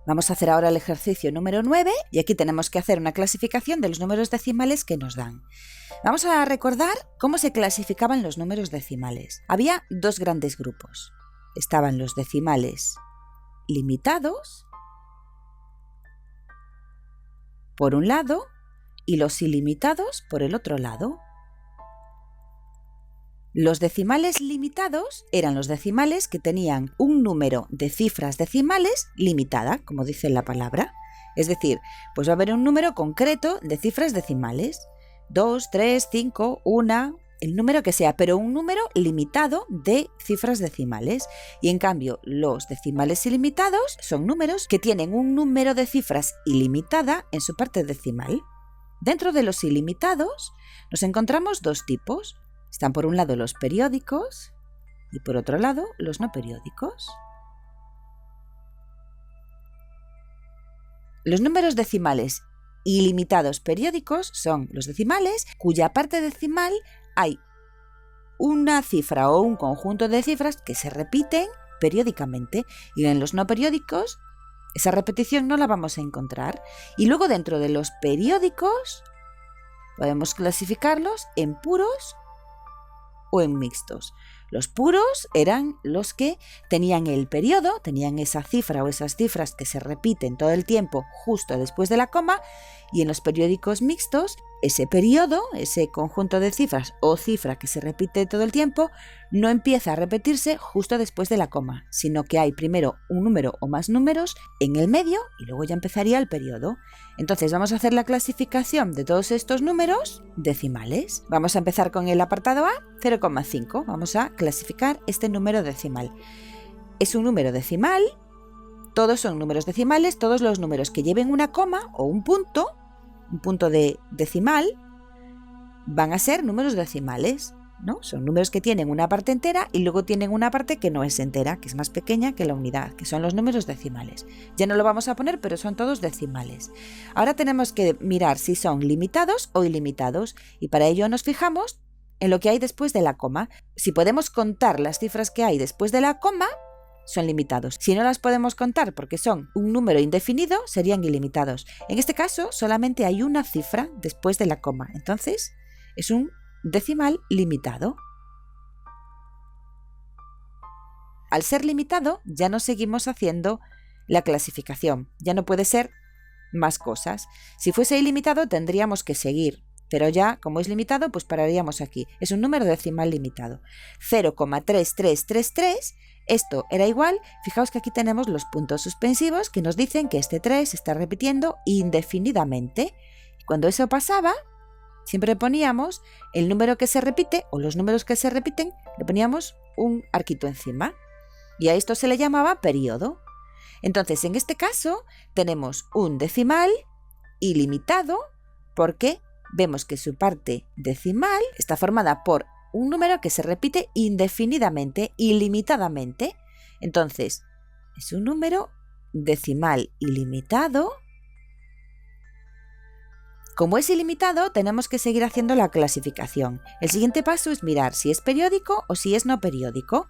Vamos a hacer ahora el ejercicio número 9 y aquí tenemos que hacer una clasificación de los números decimales que nos dan. Vamos a recordar cómo se clasificaban los números decimales. Había dos grandes grupos. Estaban los decimales limitados, por un lado, y los ilimitados por el otro lado. Los decimales limitados eran los decimales que tenían un número de cifras decimales limitada, como dice la palabra. Es decir, pues va a haber un número concreto de cifras decimales. 2, 3, 5, 1, el número que sea, pero un número limitado de cifras decimales. Y en cambio, los decimales ilimitados son números que tienen un número de cifras ilimitada en su parte decimal. Dentro de los ilimitados nos encontramos dos tipos. Están por un lado los periódicos y por otro lado los no periódicos. Los números decimales ilimitados periódicos son los decimales cuya parte decimal hay una cifra o un conjunto de cifras que se repiten periódicamente, y en los no periódicos esa repetición no la vamos a encontrar. Y luego dentro de los periódicos podemos clasificarlos en puros o en mixtos. Los puros eran los que tenían el periodo, tenían esa cifra o esas cifras que se repiten todo el tiempo justo después de la coma, y en los periódicos mixtos, ese periodo, ese conjunto de cifras o cifra que se repite todo el tiempo, no empieza a repetirse justo después de la coma, sino que hay primero un número o más números en el medio y luego ya empezaría el periodo. Entonces vamos a hacer la clasificación de todos estos números decimales. Vamos a empezar con el apartado A, 0,5. Vamos a clasificar este número decimal. Es un número decimal, todos son números decimales, todos los números que lleven una coma o un punto de decimal, van a ser números decimales, ¿no? Son números que tienen una parte entera y luego tienen una parte que no es entera, que es más pequeña que la unidad, que son los números decimales. Ya no lo vamos a poner, pero son todos decimales. Ahora tenemos que mirar si son limitados o ilimitados, y para ello nos fijamos en lo que hay después de la coma. Si podemos contar las cifras que hay después de la coma, son limitados. Si no las podemos contar porque son un número indefinido, serían ilimitados. En este caso, solamente hay una cifra después de la coma. Entonces, es un decimal limitado. Al ser limitado, ya no seguimos haciendo la clasificación. Ya no puede ser más cosas. Si fuese ilimitado, tendríamos que seguir. Pero ya, como es limitado, pues pararíamos aquí. Es un número decimal limitado. 0,3333. Esto era igual, fijaos que aquí tenemos los puntos suspensivos que nos dicen que este 3 se está repitiendo indefinidamente. Cuando eso pasaba, siempre poníamos el número que se repite o los números que se repiten, le poníamos un arquito encima. Y a esto se le llamaba periodo. Entonces, en este caso, tenemos un decimal ilimitado porque vemos que su parte decimal está formada por un número que se repite indefinidamente, ilimitadamente. Entonces, es un número decimal ilimitado. Como es ilimitado, tenemos que seguir haciendo la clasificación. El siguiente paso es mirar si es periódico o si es no periódico.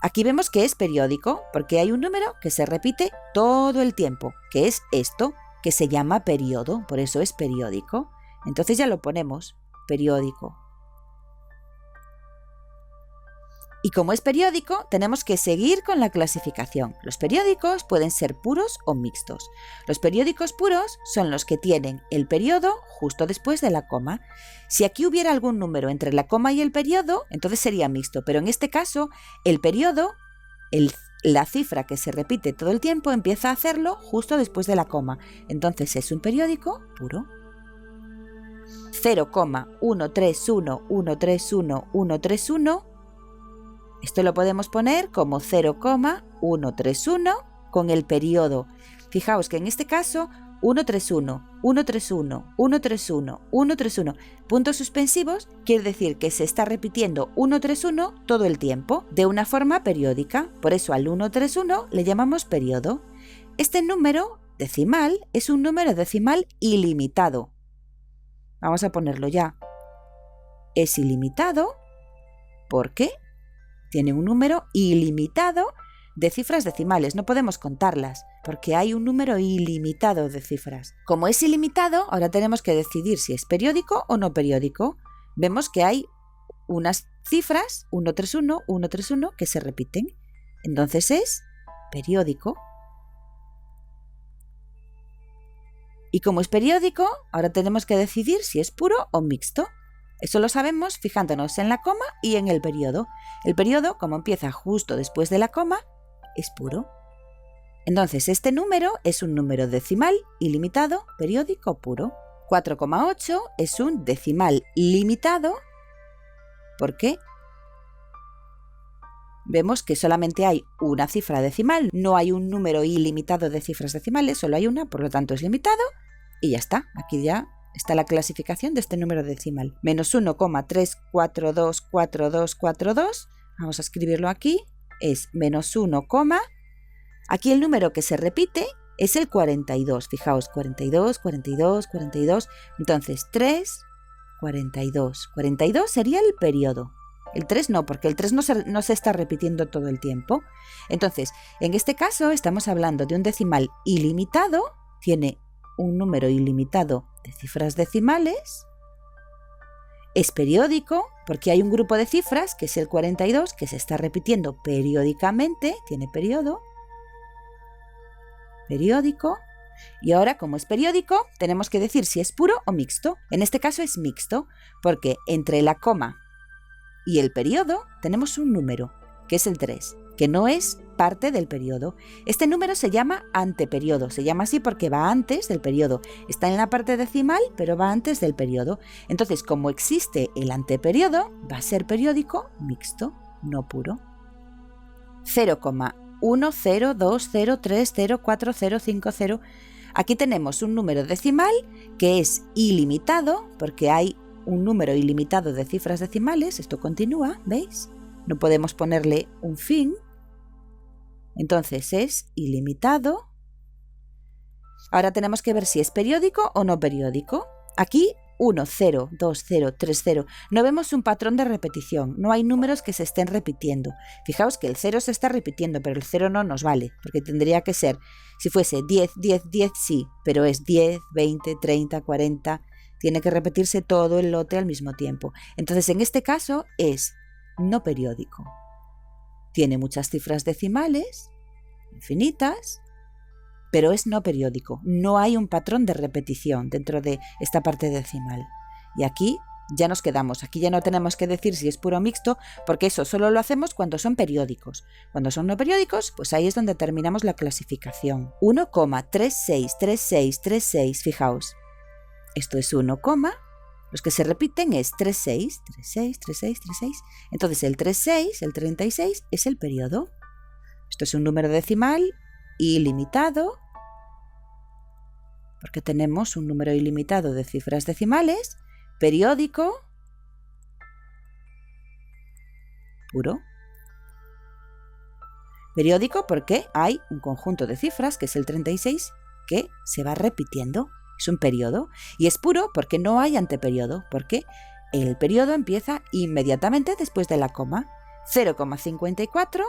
Aquí vemos que es periódico porque hay un número que se repite todo el tiempo, que es esto, que se llama periodo, por eso es periódico. Entonces ya lo ponemos, periódico. Y como es periódico, tenemos que seguir con la clasificación. Los periódicos pueden ser puros o mixtos. Los periódicos puros son los que tienen el periodo justo después de la coma. Si aquí hubiera algún número entre la coma y el periodo, entonces sería mixto. Pero en este caso, el periodo, la cifra que se repite todo el tiempo, empieza a hacerlo justo después de la coma. Entonces es un periódico puro. 0,131131. Esto lo podemos poner como 0,131 con el periodo. Fijaos que en este caso 131, 131, 131, 131, puntos suspensivos, quiere decir que se está repitiendo 131 todo el tiempo, de una forma periódica. Por eso al 131 le llamamos periodo. Este número decimal es un número decimal ilimitado. Vamos a ponerlo ya. Es ilimitado porque tiene un número ilimitado de cifras decimales, no podemos contarlas, porque hay un número ilimitado de cifras. Como es ilimitado, ahora tenemos que decidir si es periódico o no periódico. Vemos que hay unas cifras, 131, 131, que se repiten. Entonces es periódico. Y como es periódico, ahora tenemos que decidir si es puro o mixto. Eso lo sabemos fijándonos en la coma y en el periodo. El periodo, como empieza justo después de la coma, es puro. Entonces, este número es un número decimal ilimitado, periódico puro. 4,8 es un decimal limitado porque vemos que solamente hay una cifra decimal, no hay un número ilimitado de cifras decimales, solo hay una, por lo tanto es limitado y ya está. Aquí ya está la clasificación de este número decimal. Menos 1,3424242, vamos a escribirlo aquí, es menos 1, aquí el número que se repite es el 42, fijaos, 42, 42, 42, entonces 3, 42. 42 sería el periodo. El 3 no, porque el 3 no se está repitiendo todo el tiempo. Entonces, en este caso estamos hablando de un decimal ilimitado, tiene un número ilimitado de cifras decimales, es periódico, porque hay un grupo de cifras, que es el 42, que se está repitiendo periódicamente, tiene periodo, periódico, y ahora, como es periódico, tenemos que decir si es puro o mixto. En este caso es mixto, porque entre la coma y el periodo tenemos un número, que es el 3, que no es parte del periodo. Este número se llama anteperiodo, se llama así porque va antes del periodo. Está en la parte decimal, pero va antes del periodo. Entonces, como existe el anteperiodo, va a ser periódico mixto, no puro. 0,1020304050. Aquí tenemos un número decimal que es ilimitado, porque hay un número ilimitado de cifras decimales. Esto continúa, ¿veis? No podemos ponerle un fin. Entonces es ilimitado. Ahora tenemos que ver si es periódico o no periódico. Aquí 1, 0, 2, 0, 3, 0. No vemos un patrón de repetición, no hay números que se estén repitiendo. Fijaos que el 0 se está repitiendo, pero el 0 no nos vale, porque tendría que ser, si fuese 10, 10, 10, sí, pero es 10, 20, 30, 40, tiene que repetirse todo el lote al mismo tiempo. Entonces, en este caso es no periódico. Tiene muchas cifras decimales, infinitas, pero es no periódico. No hay un patrón de repetición dentro de esta parte decimal. Y aquí ya nos quedamos. Aquí ya no tenemos que decir si es puro o mixto, porque eso solo lo hacemos cuando son periódicos. Cuando son no periódicos, pues ahí es donde terminamos la clasificación. 1,363636, fijaos. Esto es 1, los que se repiten es 36, 36, 36, 36. Entonces el 36, el 36 es el periodo. Esto es un número decimal ilimitado, porque tenemos un número ilimitado de cifras decimales, periódico, puro. Periódico porque hay un conjunto de cifras, que es el 36, que se va repitiendo. Es un periodo. Y es puro porque no hay anteperiodo, porque el periodo empieza inmediatamente después de la coma. 0,54,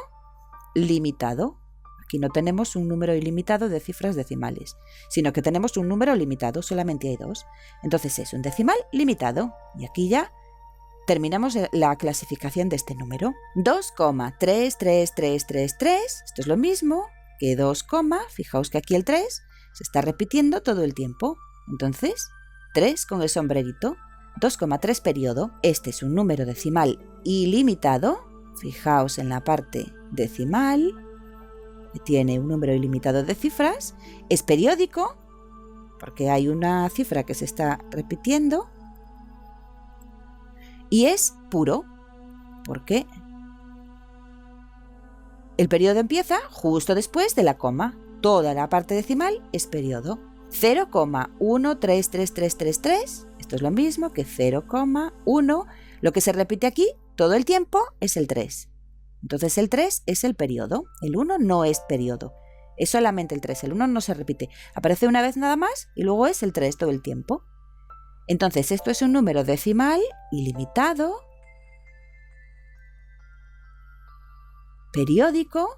limitado. Aquí no tenemos un número ilimitado de cifras decimales, sino que tenemos un número limitado, solamente hay 2. Entonces es un decimal limitado. Y aquí ya terminamos la clasificación de este número. 2,33333, esto es lo mismo que 2, fijaos que aquí el 3 se está repitiendo todo el tiempo. Entonces, 3 con el sombrerito, 2,3 periodo. Este es un número decimal ilimitado. Fijaos en la parte decimal, que tiene un número ilimitado de cifras. Es periódico, porque hay una cifra que se está repitiendo. Y es puro, porque el periodo empieza justo después de la coma. Toda la parte decimal es periodo. 0,133333, esto es lo mismo que 0,1. Lo que se repite aquí todo el tiempo es el 3. Entonces el 3 es el periodo. El 1 no es periodo. Es solamente el 3. El 1 no se repite. Aparece una vez nada más y luego es el 3 todo el tiempo. Entonces esto es un número decimal ilimitado, periódico,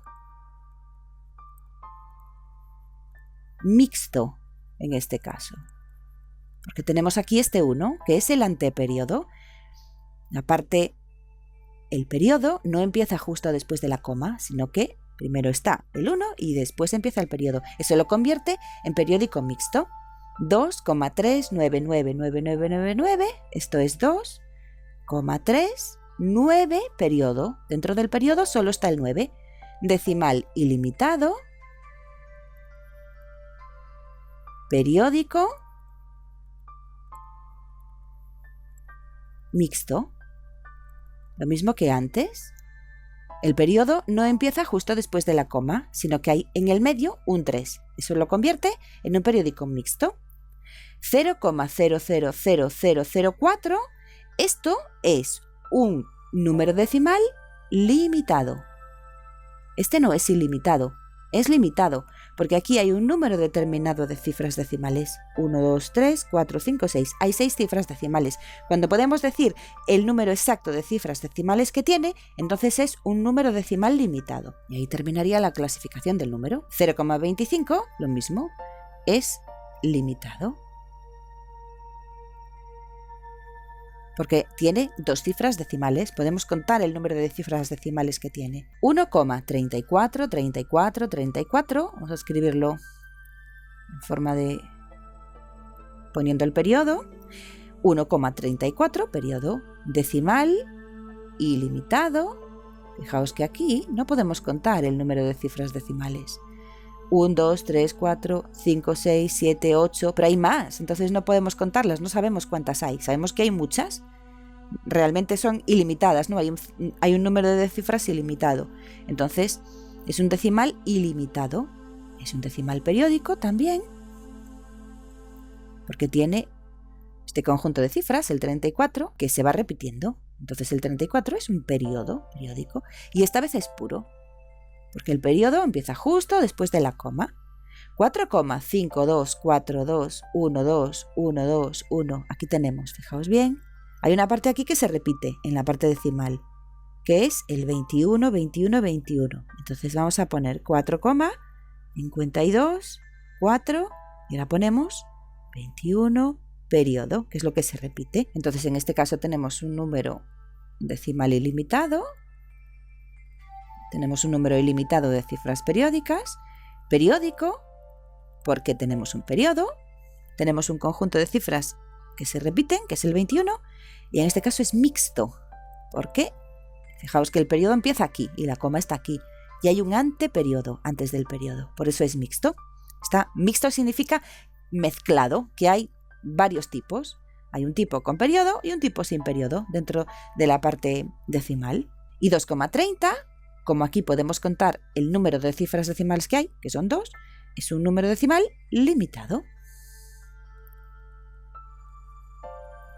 mixto en este caso. Porque tenemos aquí este 1, que es el anteperiodo. Aparte, el periodo no empieza justo después de la coma, sino que primero está el 1 y después empieza el periodo. Eso lo convierte en periódico mixto. 2,3999999, esto es 2,3, 9, periodo. Dentro del periodo solo está el 9. Decimal ilimitado, periódico, mixto. Lo mismo que antes. El periodo no empieza justo después de la coma, sino que hay en el medio un 3. Eso lo convierte en un periódico mixto. 0,000004, esto es un número decimal limitado. Este no es ilimitado, es limitado, porque aquí hay un número determinado de cifras decimales. 1, 2, 3, 4, 5, 6. Hay 6 cifras decimales. Cuando podemos decir el número exacto de cifras decimales que tiene, entonces es un número decimal limitado. Y ahí terminaría la clasificación del número. 0,25, lo mismo, es limitado. Porque tiene 2 cifras decimales. Podemos contar el número de cifras decimales que tiene. 1,343434. Vamos a escribirlo en forma de... poniendo el periodo. 1,34, periodo decimal ilimitado. Fijaos que aquí no podemos contar el número de cifras decimales. 1, 2, 3, 4, 5, 6, 7, 8, pero hay más, entonces no podemos contarlas, no sabemos cuántas hay. Sabemos que hay muchas, realmente son ilimitadas, ¿no? Hay un número de cifras ilimitado. Entonces, es un decimal ilimitado. Es un decimal periódico también, porque tiene este conjunto de cifras, el 34, que se va repitiendo. Entonces, el 34 es un periodo periódico, y esta vez es puro, porque el periodo empieza justo después de la coma. 4,5242121212. Aquí tenemos, fijaos bien, hay una parte aquí que se repite en la parte decimal, que es el 21, 21, 21. Entonces vamos a poner 4,52, 4, y ahora ponemos 21, periodo, que es lo que se repite. Entonces en este caso tenemos un número decimal ilimitado. Tenemos un número ilimitado de cifras periódicas, periódico, porque tenemos un periodo, tenemos un conjunto de cifras que se repiten, que es el 21, y en este caso es mixto, porque fijaos que el periodo empieza aquí y la coma está aquí, y hay un anteperiodo antes del periodo, por eso es mixto. Mixto significa mezclado, que hay varios tipos. Hay un tipo con periodo y un tipo sin periodo dentro de la parte decimal. Y 2,30, como aquí podemos contar el número de cifras decimales que hay, que son 2, es un número decimal limitado.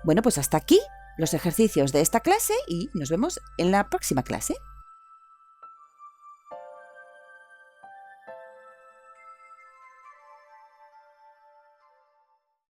Bueno, pues hasta aquí los ejercicios de esta clase y nos vemos en la próxima clase.